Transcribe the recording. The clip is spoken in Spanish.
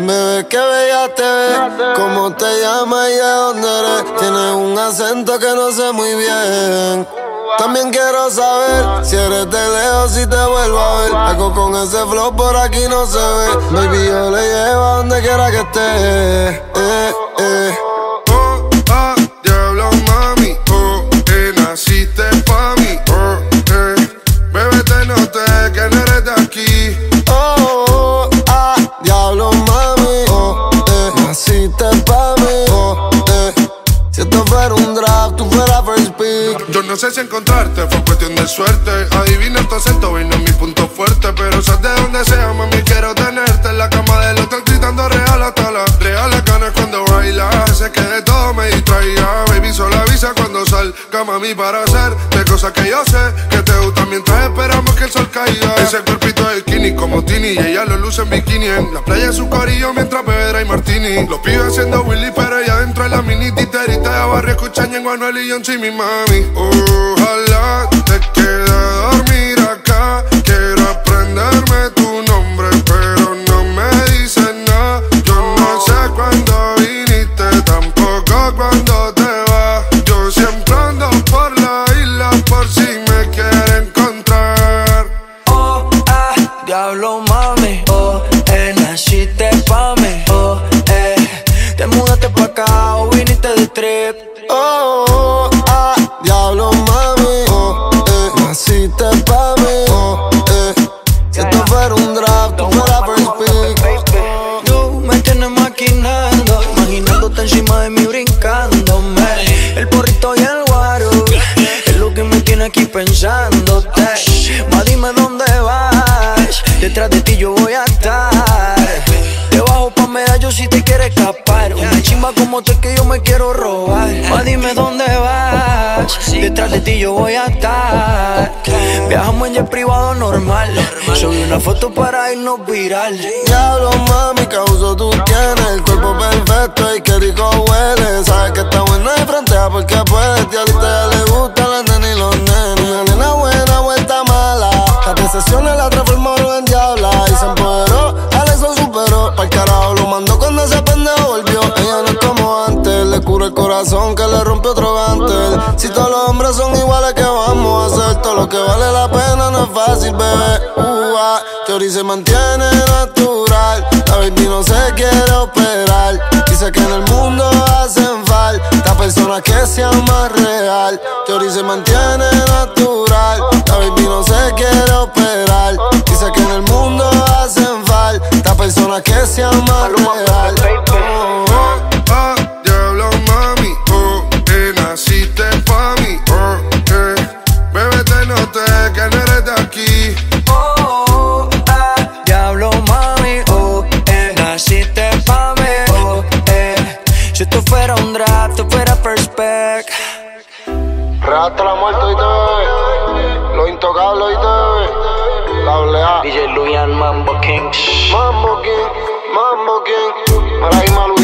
Bebé, qué bella te ves. ¿Cómo te llamas y de dónde eres? Tienes un acento que no sé muy bien. También quiero saber si eres de lejos, si te vuelvo a ver. Algo con ese flow por aquí no se ve. Baby, yo le llevo a donde quiera que esté. Diablo, mami, naciste pa' mí. Bebé, te noté que no eres de aquí. Diablo, mami, naciste pa' mí. Si esto fuera un draft, tú fueras first pick. Yo no sé si encontrarte, fue cuestión de suerte. Adivina tu acento y no es mi punto fuerte. Pero sabes de donde sea, mami, quiero tenerte. En la cama del hotel gritando real hasta la real ganas cuando baila. Sé que de todo me distraía. Baby, solo avisa cuando salga, mami, para hacer de cosas que yo sé que te gustan mientras esperamos que el sol caiga. Ese cuerpito de bikini como Tini y ella lo luce en bikini. En la playa su corillo mientras bebe y martini. Los pibes haciendo Willy, pero ella dentro de la mini titerita de barrio escuchan en Anuel y John C, mi mami. Ojalá te quede a dormir acá. Quiero aprenderme tu nombre, pero no me dices nada. Yo no sé cuándo viniste, tampoco cuándo te vas. Yo siempre ando por la isla por si me quiere encontrar. Diablo, mami, naciste pa' mí. Te mudaste pa' acá o viniste de trip. Diablo, mami, naciste pa' mí. Si esto fuera un draft, tú fueras first pick. Tú me tienes maquinando, imaginándote encima de mí brincándome. El porrito y el guaro es lo que me tiene aquí pensándote. Ma, dime dónde vas, detrás de ti yo voy a estar. Debajo pa' medallo si te quieres escapar. Una chimba como tú es que yo me quiero robar. Ma, dime dónde vas, detrás de ti yo voy a estar. Viajamos en jet privado normal. Subí una foto para irnos viral. Diablo, mami, qué uso tú tienes. El cuerpo perfecto y qué rico huele. Sabes que está buena de frente porque puedes. Y a ti ya le gustan las nenas y los nenes. Una nena buena, vuelta mala. Las decepciones la transformaron en diabla. Y se empoderó, Alex lo superó. Pa'l carajo lo mandó cuando ese pendejo volvió. Ella no es como antes, le cura el corazón que le rompió otro gantel. Si todos los hombres son iguales, ¿qué vamos a hacer? Todo lo que vale la pena no es fácil, bebé. Teoría se mantiene natural. La baby no se quiere operar. Dice que en el mundo hacen falta personas que sean más real. Teoría se mantiene natural. La baby no se quiere operar. Dice que en el mundo hacen falta personas que sean más real. Diablo, mami, naciste pa' mí. Bebé, te noté que no eres de aquí. Diablo, mami, naciste pa' mí. Si esto fuera un draft, esto fuera first pick. Hasta la muerte, oíste, bebé. Los intocables, oíste, bebé. La doble A. DJ Luyan, Mambo King. Mambo King, Mambo King. Mira ahí, Malu.